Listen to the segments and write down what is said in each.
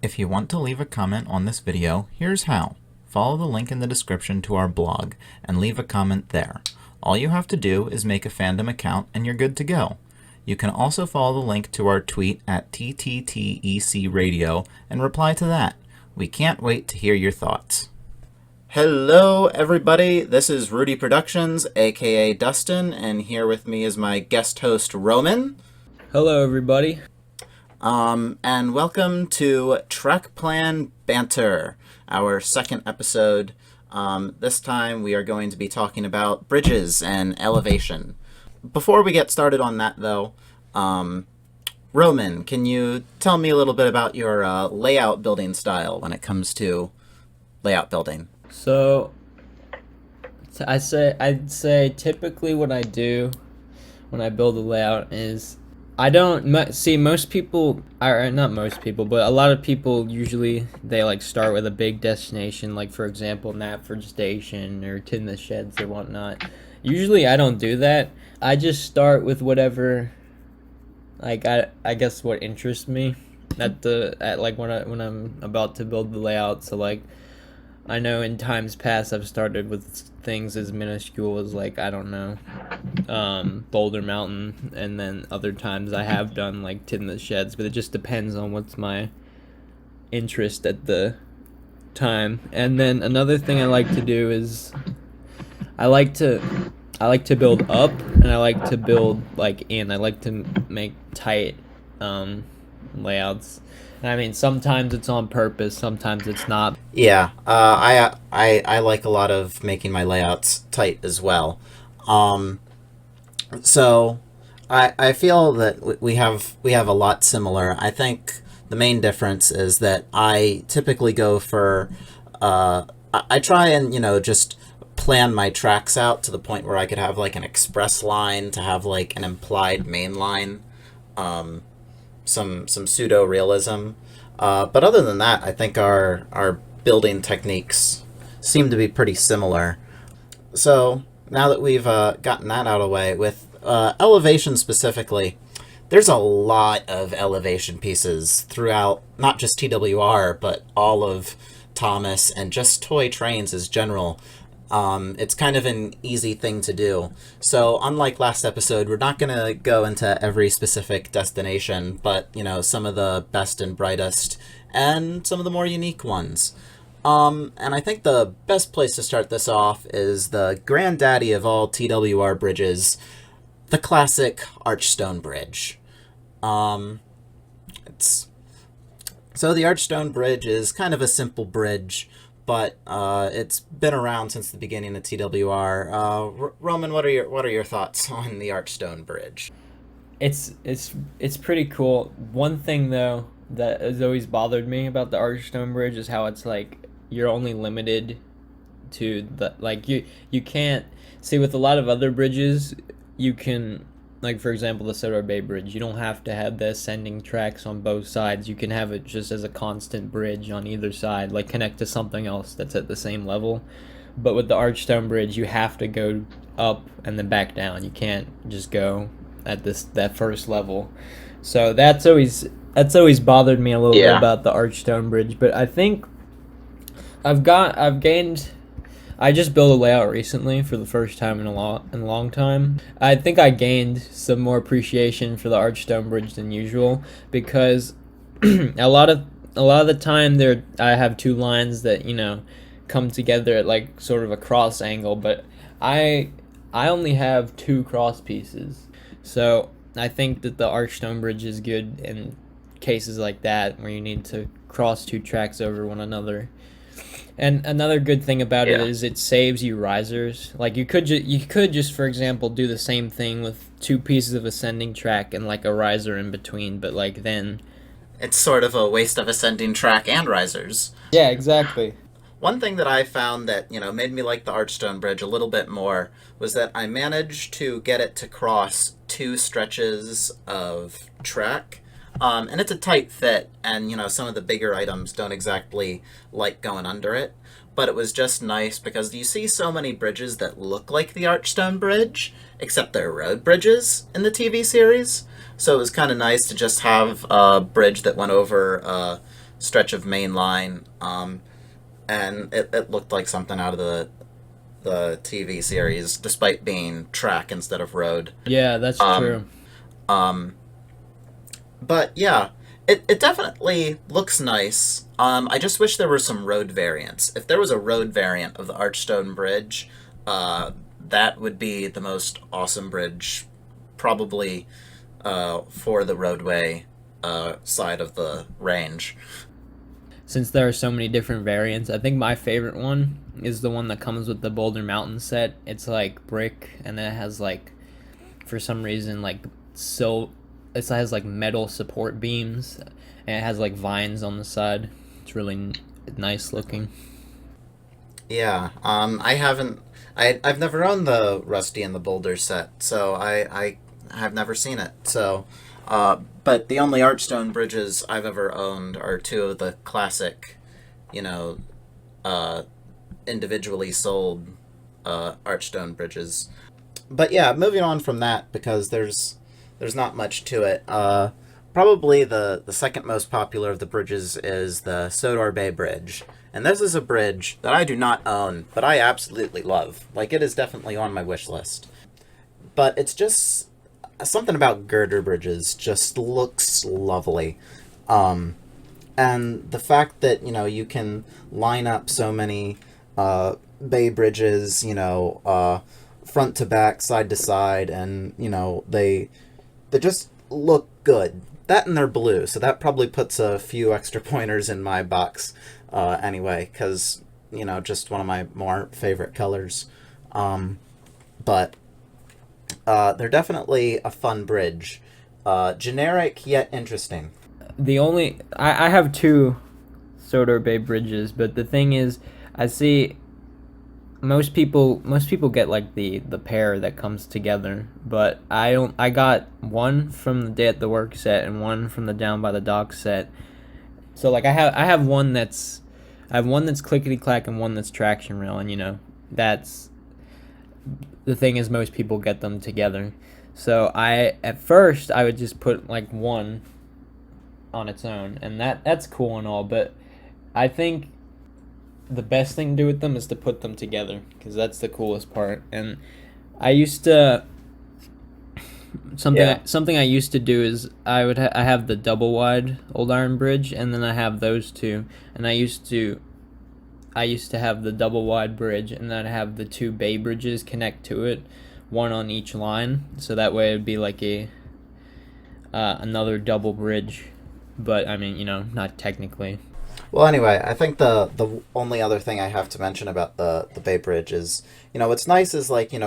If you want to leave a comment on this video, here's how. Follow the link in the description to our blog and leave a comment there. All you have to do is make a fandom account and you're good to go. You can also follow the link to our tweet at TTTECradio and reply to that. We can't wait to hear your thoughts. Hello everybody, this is Rudy Productions, aka Dustin, and here with me is my guest host Roman. Hello everybody. And welcome to Trackplan Banter, our second episode. This time we are going to be talking about bridges and elevation. Before we get started on that though, Roman, can you tell me a little bit about your layout building style when it comes to layout building? So I'd say typically what I do when I build a layout is I don't see most people, or not most people, but a lot of people usually they like start with a big destination, like for example Knapford Station or Tin the Sheds or whatnot. Usually I don't do that. I just start with whatever, like I guess what interests me at when I'm about to build the layout. So like I know in times past I've started with things as minuscule as like, I don't know, Boulder Mountain, and then other times I have done like Tin the Sheds, but it just depends on what's my interest at the time. And then another thing I like to do is I like to build up, and I like to build like in. I like to make tight layouts. I mean, sometimes it's on purpose, sometimes it's not. Yeah, I like a lot of making my layouts tight as well. So I feel that we have a lot similar. I think the main difference is that I typically go for I try and just plan my tracks out to the point where I could have like an express line to have like an implied main line. Some pseudo realism, but other than that, I think our building techniques seem to be pretty similar. So now that we've gotten that out of the way, with elevation specifically, there's a lot of elevation pieces throughout not just TWR but all of Thomas and just toy trains as general. It's kind of an easy thing to do. So unlike last episode, we're not going to go into every specific destination, but, some of the best and brightest and some of the more unique ones. And I think the best place to start this off is the granddaddy of all TWR bridges, the classic Archstone Bridge. So the Archstone Bridge is kind of a simple bridge, but it's been around since the beginning of TWR. Roman, what are your thoughts on the Archstone Bridge? It's pretty cool. One thing though that has always bothered me about the Archstone Bridge is how it's like you're only limited to the you can't see with a lot of other bridges you can, like for example the Sodor Bay Bridge, you don't have to have the ascending tracks on both sides. You can have it just as a constant bridge on either side, like connect to something else that's at the same level. But with the Archstone Bridge, you have to go up and then back down. You can't just go at that first level. So that's always bothered me a little bit about the Archstone Bridge. But I think I've gained. I just built a layout recently for the first time in a long time. I think I gained some more appreciation for the Archstone Bridge than usual because a lot of the time I have two lines that come together at like sort of a cross angle, but I only have two cross pieces. So I think that the Archstone Bridge is good in cases like that where you need to cross two tracks over one another. And another good thing about it is it saves you risers. Like you could just for example do the same thing with two pieces of ascending track and like a riser in between, but like then it's sort of a waste of ascending track and risers. Yeah, exactly. One thing that I found that made me like the Archstone Bridge a little bit more was that I managed to get it to cross two stretches of track. And it's a tight fit, and some of the bigger items don't exactly like going under it, but it was just nice because you see so many bridges that look like the Archstone Bridge, except they're road bridges in the TV series. So it was kind of nice to just have a bridge that went over stretch of main line, and it looked like something out of the TV series, despite being track instead of road. Yeah, that's Um, true. um, but yeah, it definitely looks nice. I just wish there were some road variants. If there was a road variant of the Archstone Bridge, that would be the most awesome bridge, probably for the roadway side of the range. Since there are so many different variants, I think my favorite one is the one that comes with the Boulder Mountain set. It's like brick, and then it has like, for some reason, like it has like metal support beams, and it has like vines on the side. It's really nice looking. Yeah, I haven't. I've never owned the Rusty and the Boulder set, so I have never seen it. So, but the only Archstone bridges I've ever owned are two of the classic, you know, uh, individually sold Archstone bridges. But yeah, moving on from that because there's not much to it. Probably the second most popular of the bridges is the Sodor Bay Bridge. And this is a bridge that I do not own, but I absolutely love. Like, it is definitely on my wish list. But it's just something about girder bridges just looks lovely. Um, and the fact that, you can line up so many bay bridges, front to back, side to side, and, they just look good. That and they're blue, so that probably puts a few extra pointers in my box anyway, because, just one of my more favorite colors. But they're definitely a fun bridge. Generic yet interesting. I have two Sodor Bay bridges, but the thing is, I see most people get like the pair that comes together, but I don't. I got one from the Day at the Work set and one from the Down by the Dock set. So like I have one that's clickety clack and one that's traction rail, and that's the thing is most people get them together. So at first I would just put like one on its own, and that's cool and all, but I think the best thing to do with them is to put them together because that's the coolest part. And I used to Yeah. something I used to do is I have the double wide old iron bridge, and then I have those two, and I used to have the double wide bridge, and then I have the two bay bridges connect to it, one on each line, so that way it'd be like a another double bridge, but I mean, not technically. Well, anyway, I think the only other thing I have to mention about the Bay Bridge is, what's nice is like, when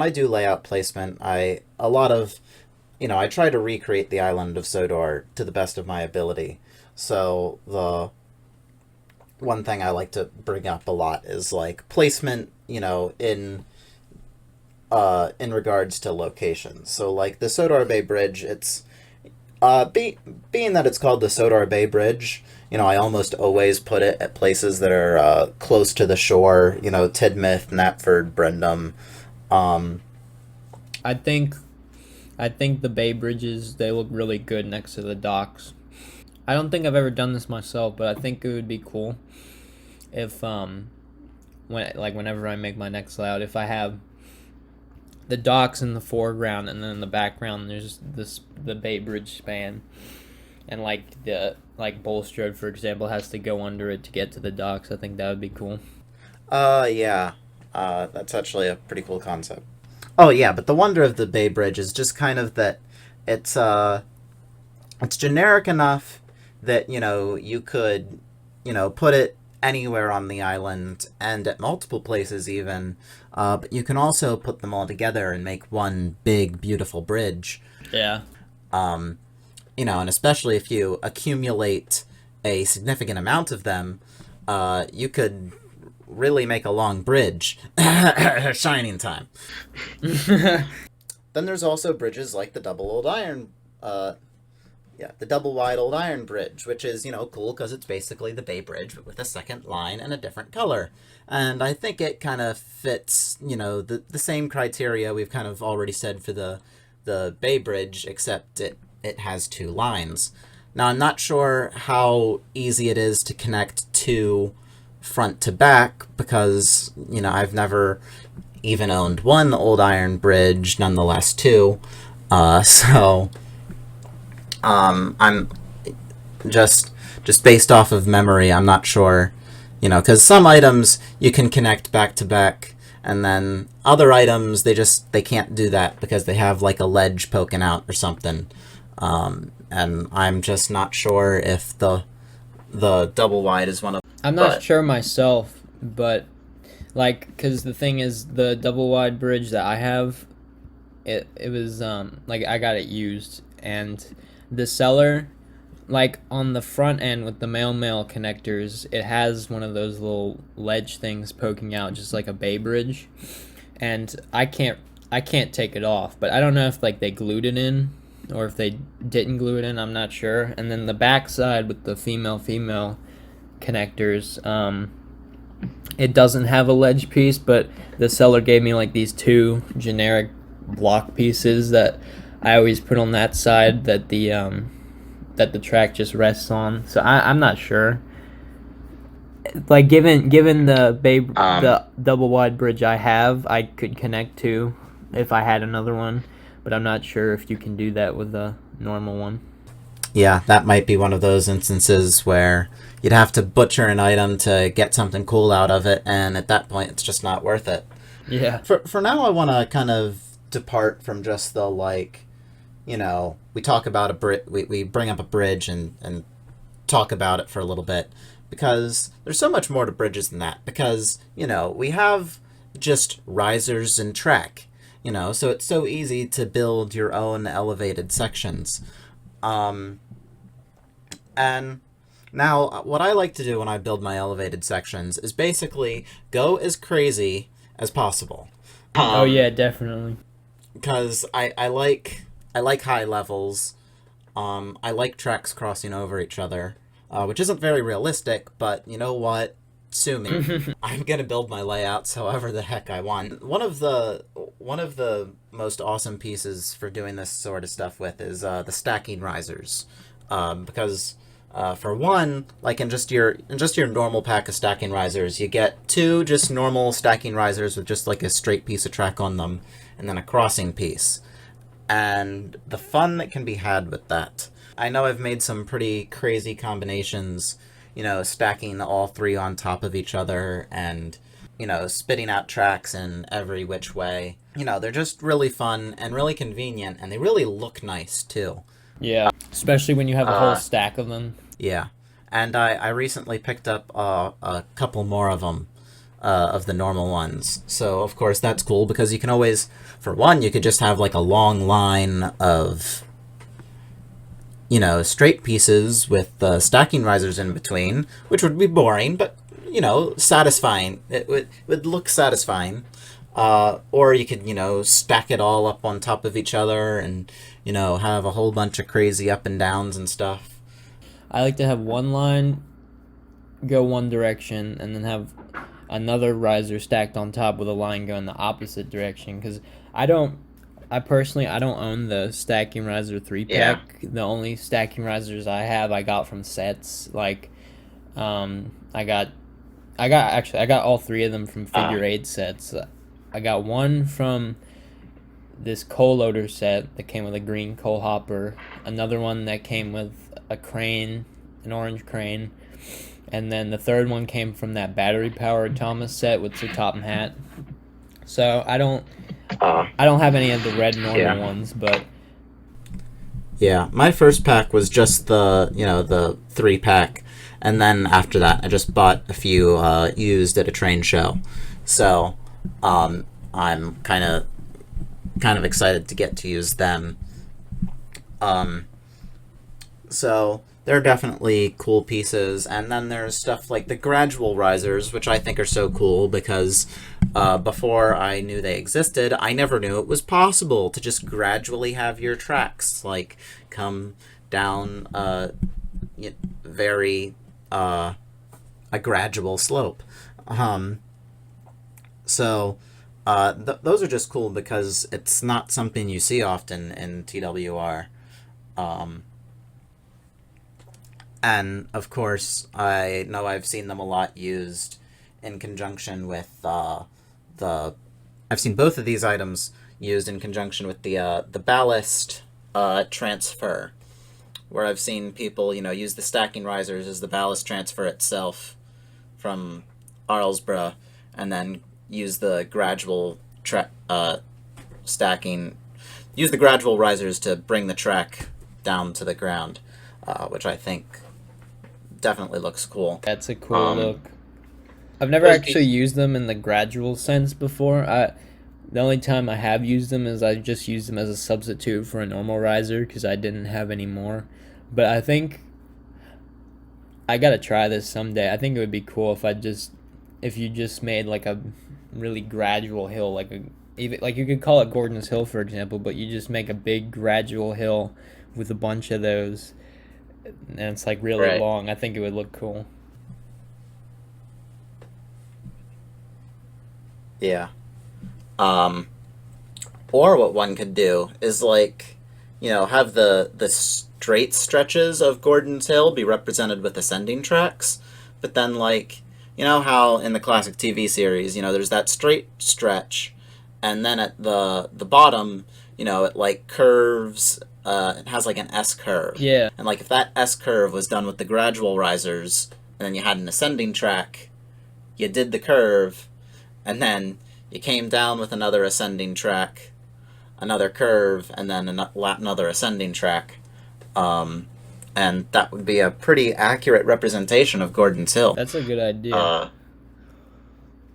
I do layout placement, I try to recreate the island of Sodor to the best of my ability. So the one thing I like to bring up a lot is like placement, in regards to locations. So like the Sodor Bay Bridge, it's being that it's called the Sodor Bay Bridge, I almost always put it at places that are close to the shore, Tidmouth, Knapford, Brendam. Um, I think I think the bay bridges they look really good next to the docks. I don't think I've ever done this myself, but I think it would be cool if whenever I make my next layout, if I have the docks in the foreground and then in the background there's the Bay Bridge span, and like the Bulstrode for example has to go under it to get to the docks. I think that would be cool. yeah. That's actually a pretty cool concept. Oh, yeah, but the wonder of the Bay Bridge is just kind of that it's, it's generic enough that, you could, put it anywhere on the island and at multiple places even. But you can also put them all together and make one big, beautiful bridge. Yeah. Um, and especially if you accumulate a significant amount of them, you could really make a long bridge. Shining time. Then there's also bridges like the double old iron, the double wide old iron bridge, which is, cool because it's basically the Bay Bridge but with a second line and a different color. And I think it kind of fits, the same criteria we've kind of already said for the Bay Bridge, except it has two lines. Now, I'm not sure how easy it is to connect two front to back because, I've never even owned one old iron bridge, nonetheless two. So I'm just based off of memory. I'm not sure, because some items you can connect back to back, and then other items they can't do that because they have like a ledge poking out or something. And I'm just not sure if the double wide is one of. I'm not sure myself, but like, because the thing is, the double wide bridge that I have, it was like I got it used, and the seller, like on the front end with the mail connectors, it has one of those little ledge things poking out, just like a bay bridge, and I can't take it off, but I don't know if like they glued it in or if they didn't glue it in. I'm not sure. And then the back side with the female connectors, it doesn't have a ledge piece, but the seller gave me like these two generic block pieces that I always put on that side that the track just rests on. So I'm not sure. Like given the double wide bridge I have, I could connect to if I had another one, but I'm not sure if you can do that with a normal one. Yeah, that might be one of those instances where you'd have to butcher an item to get something cool out of it, and at that point, it's just not worth it. Yeah. For now, I want to kind of depart from just the we talk about we bring up a bridge and talk about it for a little bit, because there's so much more to bridges than that. Because we have just risers and track, so it's so easy to build your own elevated sections. And now, what I like to do when I build my elevated sections is basically go as crazy as possible. Oh yeah, definitely. Because I like high levels. I like tracks crossing over each other, which isn't very realistic, but you know what? Sue me. I'm gonna build my layouts however the heck I want. One of the most awesome pieces for doing this sort of stuff with is the stacking risers, because for one, like in just your normal pack of stacking risers, you get two just normal stacking risers with just like a straight piece of track on them, and then a crossing piece. And the fun that can be had with that. I know I've made some pretty crazy combinations, stacking all three on top of each other and, spitting out tracks in every which way. They're just really fun and really convenient, and they really look nice, too. Yeah, especially when you have a whole stack of them. Yeah. And I recently picked up a couple more of them, of the normal ones. So, of course, that's cool because you can always, for one, you could just have like a long line of, straight pieces with stacking risers in between, which would be boring, but, satisfying. It would look satisfying. Or you could, stack it all up on top of each other and, have a whole bunch of crazy up and downs and stuff. I like to have one line go one direction and then have another riser stacked on top with a line going the opposite direction, because I personally don't own the stacking riser 3-pack. The only stacking risers I have I got from sets. Like I got all three of them from figure 8 sets. I got one from this coal loader set that came with a green coal hopper, another one that came with a crane, an orange crane, and then the third one came from that battery powered Thomas set with the top and hat. So I don't have any of the red normal ones, but yeah, my first pack was just the 3-pack, and then after that I just bought a few used at a train show. So I'm kind of excited to get to use them. So they're definitely cool pieces. And then there's stuff like the Gradual Risers, which I think are so cool because before I knew they existed, I never knew it was possible to just gradually have your tracks like come down very a gradual slope. So those are just cool because it's not something you see often in TWR. And of course, I know I've seen them a lot used in conjunction with the. I've seen both of these items used in conjunction with the ballast transfer, where I've seen people, use the stacking risers as the ballast transfer itself from Arlesborough, and then use the stacking, use the gradual risers to bring the track down to the ground, which I think definitely looks cool. That's a cool look. I've never actually used them in the gradual sense before. The only time I have used them is I just used them as a substitute for a normal riser because I didn't have any more. But I think I gotta try this someday. I think it would be cool if you just made like a really gradual hill, even like you could call it Gordon's Hill, for example, but you just make a big gradual hill with a bunch of those, and it's like really long. I think it would look cool. Yeah. Or what one could do is have the straight stretches of Gordon's Hill be represented with ascending tracks, but then how in the classic TV series, there's that straight stretch, and then at the bottom, it curves, it has an S curve. Yeah. And if that S curve was done with the gradual risers, and then you had an ascending track, you did the curve, and then you came down with another ascending track, another curve, and then another ascending track. And that would be a pretty accurate representation of Gordon's Hill. That's a good idea.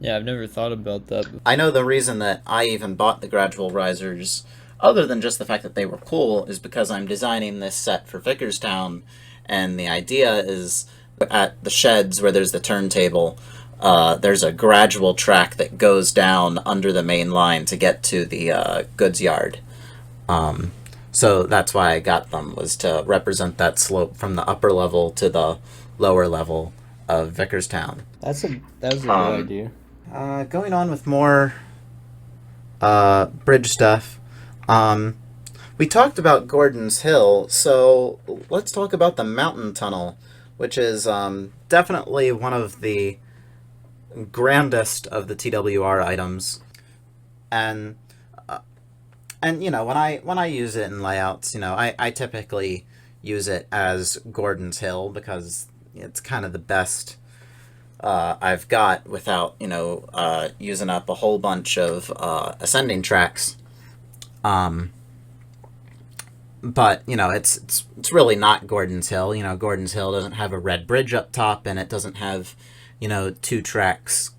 Yeah, I've never thought about that. I know the reason that I even bought the gradual risers, other than just the fact that they were cool, is because I'm designing this set for Vicarstown, and the idea is at the sheds where there's the turntable, there's a gradual track that goes down under the main line to get to the goods yard. So that's why I got them, was to represent that slope from the upper level to the lower level of Vicarstown. That was a good idea. Going on with more bridge stuff. We talked about Gordon's Hill, so let's talk about the mountain tunnel, which is definitely one of the grandest of the TWR items, and when I use it in layouts, I typically use it as Gordon's Hill because it's kind of the best I've got without using up a whole bunch of ascending tracks. But it's really not Gordon's Hill. Gordon's Hill doesn't have a red bridge up top, and it doesn't have two tracks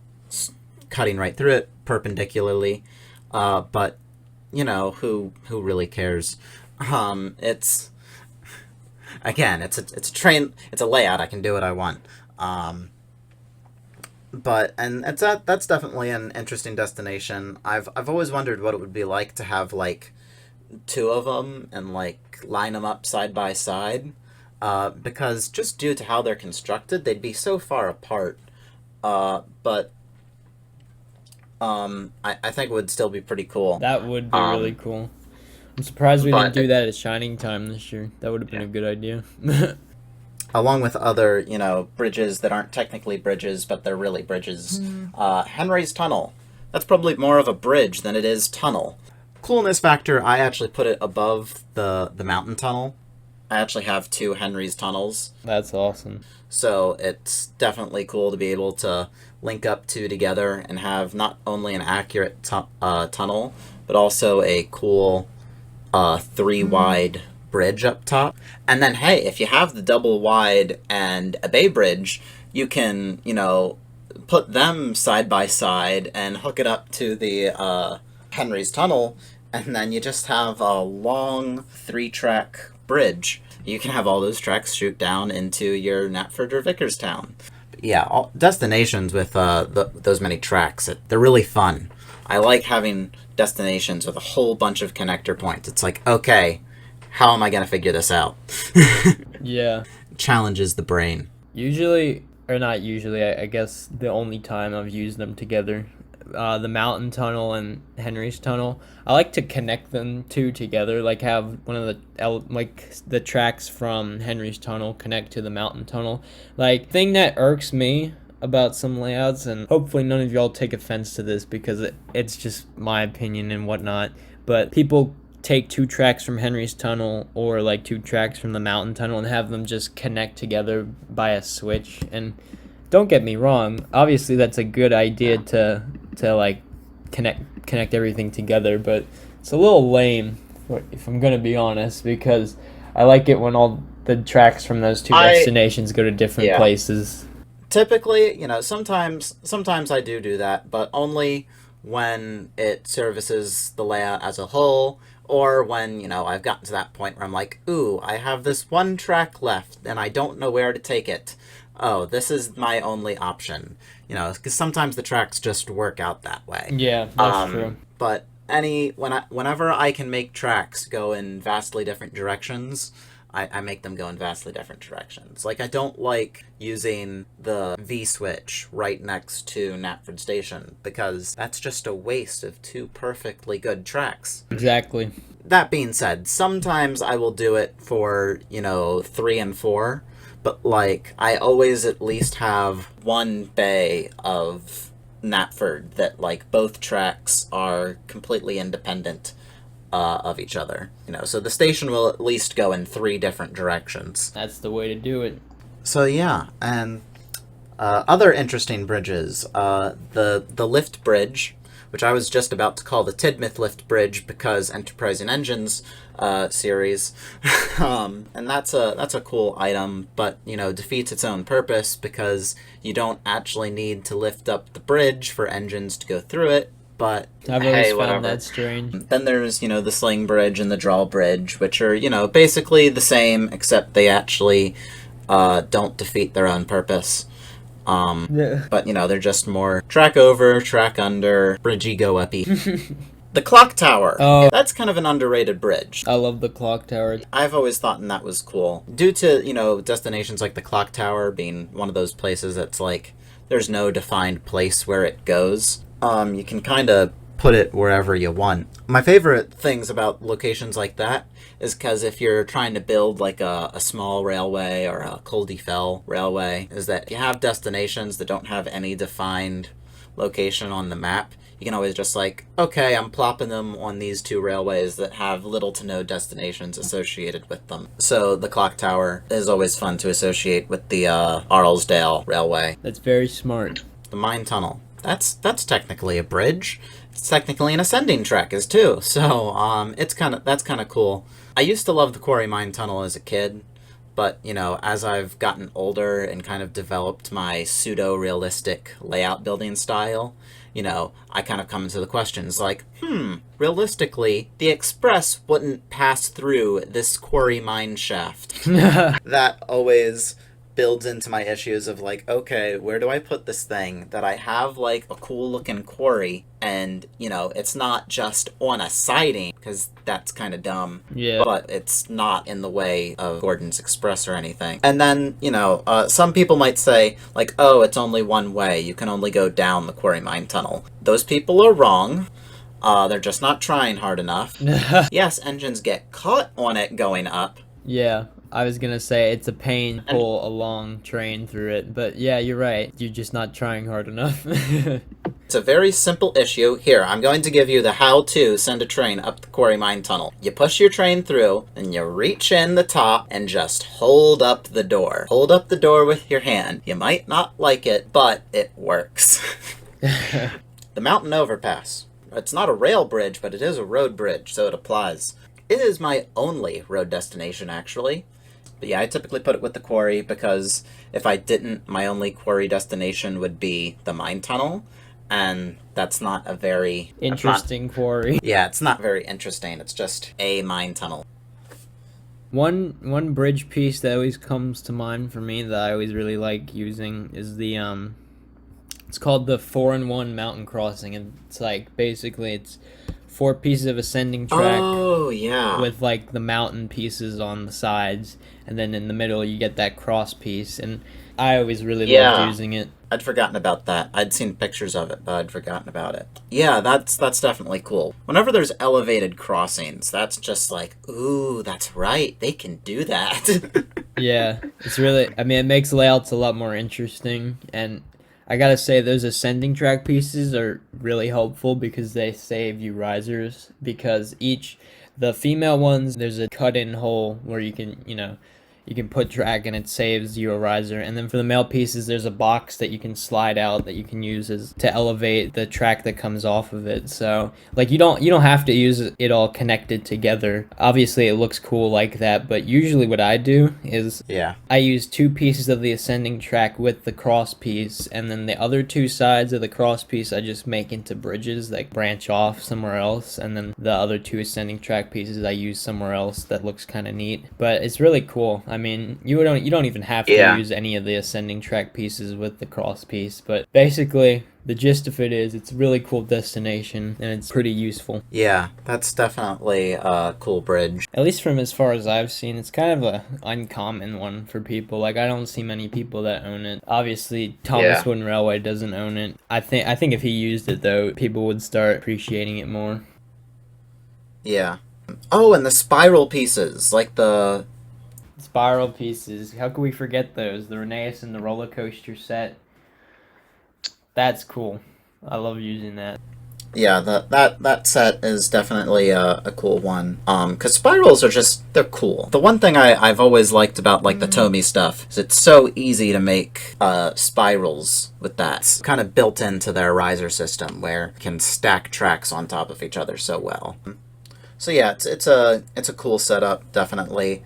cutting right through it perpendicularly. But who really cares? It's again, it's a train. It's a layout. I can do what I want. But that's definitely an interesting destination. I've always wondered what it would be like to have two of them and line them up side by side, because just due to how they're constructed, they'd be so far apart. But I think it would still be pretty cool. That would be really cool. I'm surprised we didn't do that at Shining Time this year. That would have been a good idea. Along with other, bridges that aren't technically bridges, but they're really bridges. Henry's Tunnel. That's probably more of a bridge than it is tunnel. Coolness factor, I actually put it above the mountain tunnel. I actually have two Henry's Tunnels. That's awesome. So it's definitely cool to be able to link up two together and have not only an accurate tunnel, but also a cool 3-wide bridge up top. And then, hey, if you have the double wide and a bay bridge, you can, put them side by side and hook it up to the Henry's Tunnel, and then you just have a long 3-track bridge. You can have all those tracks shoot down into your Knapford or Vicarstown. Yeah, destinations with those many tracks, they're really fun. I like having destinations with a whole bunch of connector points. It's like, okay, how am I going to figure this out? Yeah. Challenges the brain. Usually, or not usually, I guess the only time I've used them together the mountain tunnel and Henry's tunnel, I like to connect them two together, like have one of the tracks from Henry's tunnel connect to the mountain tunnel. Like, thing that irks me about some layouts, and hopefully none of y'all take offense to this because it's just my opinion and whatnot, but people take two tracks from Henry's tunnel or like two tracks from the mountain tunnel and have them just connect together by a switch. And don't get me wrong, obviously that's a good idea to like connect everything together, but it's a little lame, if I'm gonna be honest, because I like it when all the tracks from those two destinations go to different places. Typically, sometimes I do that, but only when it services the layout as a whole, or when, I've gotten to that point where I'm like, ooh, I have this one track left and I don't know where to take it. Oh, this is my only option. Because sometimes the tracks just work out that way. Yeah, that's true. But whenever I can make tracks go in vastly different directions, I make them go in vastly different directions. Like, I don't like using the V-switch right next to Knapford Station, because that's just a waste of two perfectly good tracks. Exactly. That being said, sometimes I will do it for, 3 and 4, but, like, I always at least have one bay of Knapford that, like, both tracks are completely independent of each other. So the station will at least go in 3 different directions. That's the way to do it. So yeah, and other interesting bridges. The lift bridge, which I was just about to call the Tidmouth lift bridge because Enterprising Engines series, and that's a cool item, but defeats its own purpose because you don't actually need to lift up the bridge for engines to go through it. But I've always found that strange. Then there's, the sling bridge and the drawbridge, which are, basically the same, except they actually don't defeat their own purpose. But, they're just more track over, track under, bridgey go uppy. The Clocktower. Oh. That's kind of an underrated bridge. I love the Clocktower. I've always thought that was cool. Due to, destinations like the Clocktower being one of those places that's like, there's no defined place where it goes. You can kind of put it wherever you want. My favorite things about locations like that is because if you're trying to build like a small railway or a cul-de-fell railway, is that if you have destinations that don't have any defined location on the map, you can always just like, okay, I'm plopping them on these 2 railways that have little to no destinations associated with them. So the Clocktower is always fun to associate with the Arlesdale Railway. That's very smart. The mine tunnel. That's technically a bridge. It's technically an ascending track as too. So that's kind of cool. I used to love the Quarry Mine Tunnel as a kid, but as I've gotten older and kind of developed my pseudo-realistic layout building style, I kind of come into the questions like, realistically, the express wouldn't pass through this quarry mine shaft. That always builds into my issues of like, okay, where do I put this thing that I have like a cool looking quarry and it's not just on a siding, because that's kind of dumb, but it's not in the way of Gordon's Express or anything. And then some people might say like, oh, it's only one way, you can only go down the Quarry Mine Tunnel. Those people are wrong. They're just not trying hard enough. Yes, engines get caught on it going up. Yeah, I was gonna say it's a pain to pull a long train through it, but yeah, you're right. You're just not trying hard enough. It's a very simple issue. Here, I'm going to give you the how to send a train up the Quarry Mine Tunnel. You push your train through, and you reach in the top and just hold up the door. Hold up the door with your hand. You might not like it, but it works. The Mountain Overpass. It's not a rail bridge, but it is a road bridge, so it applies. It is my only road destination, actually. But yeah, I typically put it with the quarry because if I didn't, my only quarry destination would be the mine tunnel, and that's not a very... interesting quarry. Yeah, it's not very interesting. It's just a mine tunnel. One bridge piece that always comes to mind for me that I always really like using is the it's called the 4-in-1 mountain crossing, and it's like basically it's 4 pieces of ascending track. Oh, yeah. With like the mountain pieces on the sides, and then in the middle you get that cross piece. And I always really loved Yeah. using it. I'd forgotten about that. I'd seen pictures of it, but I'd forgotten about it. Yeah, that's definitely cool. Whenever there's elevated crossings, that's just like, ooh, that's right. They can do that. Yeah, it's really. I mean, it makes layouts a lot more interesting, and I gotta say, those ascending track pieces are really helpful because they save you risers. Because the female ones, there's a cut-in hole where you can put track and it saves you a riser. And then for the male pieces, there's a box that you can slide out that you can use as to elevate the track that comes off of it. So like you don't have to use it all connected together. Obviously, it looks cool like that, but usually what I do is Yeah. I use two pieces of the ascending track with the cross piece, and then the other two sides of the cross piece I just make into bridges that branch off somewhere else, and then the other two ascending track pieces I use somewhere else that looks kind of neat. But it's really cool. I mean, you don't even have to Yeah. use any of the ascending track pieces with the cross piece, but basically the gist of it is it's a really cool destination and it's pretty useful. Yeah, that's definitely a cool bridge. At least from as far as I've seen, it's kind of a uncommon one for people. Like I don't see many people that own it. Obviously, Thomas Yeah. Wooden Railway doesn't own it. I think if he used it though, people would start appreciating it more. Yeah. Oh, and the spiral pieces, like the Spiral pieces. How could we forget those? The Rheneas and the roller coaster set. That's cool. I love using that. yeah, that set is definitely a cool one. Cause spirals are they're cool. The one thing I've always liked about like the Tomy stuff is it's so easy to make spirals with that. It's kind of built into their riser system where it can stack tracks on top of each other so well. So yeah, it's a cool setup, definitely.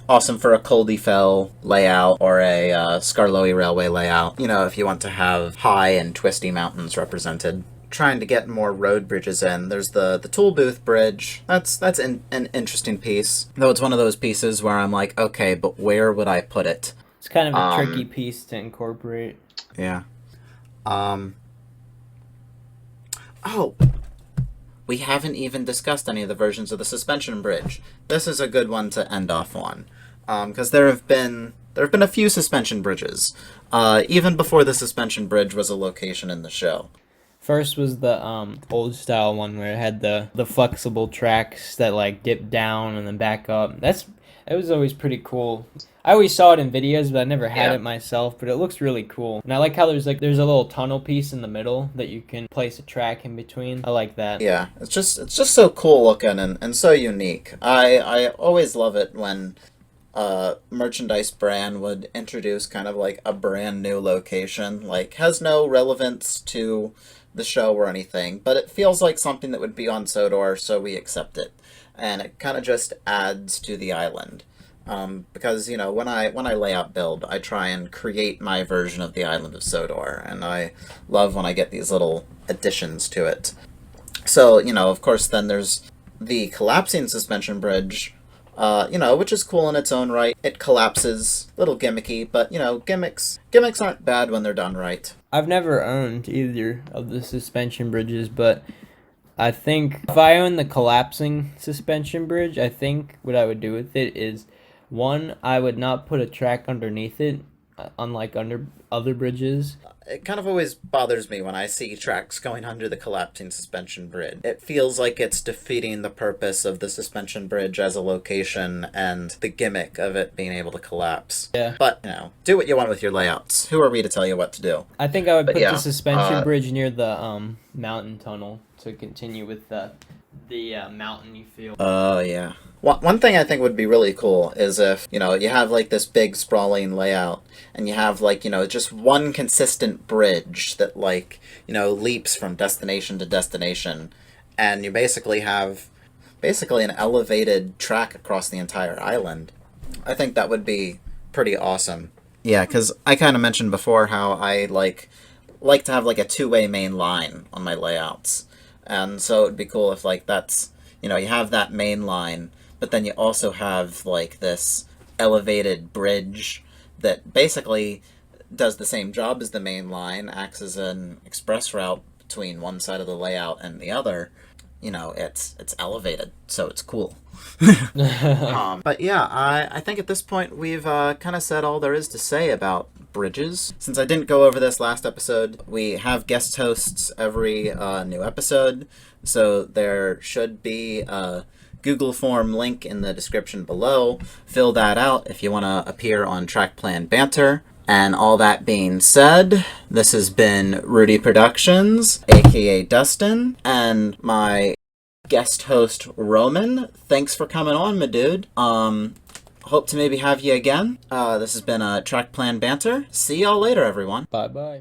Awesome for a Coldy Fell layout or a Skarloey Railway layout. You know, if you want to have high and twisty mountains represented. Trying to get more road bridges in. There's the Tool Booth Bridge. That's an interesting piece. Though it's one of those pieces where I'm like, okay, but where would I put it? It's kind of a tricky piece to incorporate. Yeah. Oh, we haven't even discussed any of the versions of the suspension bridge. This is a good one to end off on, because there have been a few suspension bridges, even before the suspension bridge was a location in the show. First was the old style one where it had the flexible tracks that like dip down and then back up. It was always pretty cool. I always saw it in videos, but I never had it myself. But it looks really cool, and I like how there's a little tunnel piece in the middle that you can place a track in between. I like that. Yeah, it's just so cool looking and so unique. I always love it when merchandise brand would introduce kind of like a brand new location, like has no relevance to the show or anything, but it feels like something that would be on Sodor, so we accept it, and it kind of just adds to the island. Because you know, when I lay out build, I try and create my version of the island of Sodor, and I love when I get these little additions to it. So you know, of course, then there's the collapsing suspension bridge, which is cool in its own right. It collapses, little gimmicky, but you know, gimmicks aren't bad when they're done right. I've never owned either of the suspension bridges, but I think if I own the collapsing suspension bridge, I think what I would do with it is, one, I would not put a track underneath it, unlike under other bridges. It kind of always bothers me when I see tracks going under the collapsing suspension bridge. It feels like it's defeating the purpose of the suspension bridge as a location and the gimmick of it being able to collapse. Yeah. But, you know, do what you want with your layouts. Who are we to tell you what to do? I think I would But put yeah, the suspension bridge near the mountain tunnel to continue with the mountainy feel. Oh, yeah. One thing I think would be really cool is if, you know, you have like this big sprawling layout and you have like, you know, just one consistent bridge that like, you know, leaps from destination to destination, and you basically have an elevated track across the entire island. I think that would be pretty awesome. Yeah, because I kind of mentioned before how I like to have like a two-way main line on my layouts. And so it would be cool if like that's, you know, you have that main line, but then you also have like this elevated bridge that basically does the same job as the main line, acts as an express route between one side of the layout and the other. You know, it's elevated, so it's cool. But yeah, I think at this point we've kind of said all there is to say about bridges. Since I didn't go over this last episode, we have guest hosts every new episode, so there should be a Google form link in the description below. Fill that out if you want to appear on Trackplan Banter. And all that being said, this has been Rudy Productions, aka Dustin, and my guest host Roman. Thanks for coming on, my dude. Hope to maybe have you again. This has been a Trackplan Banter. See y'all later, everyone. Bye bye.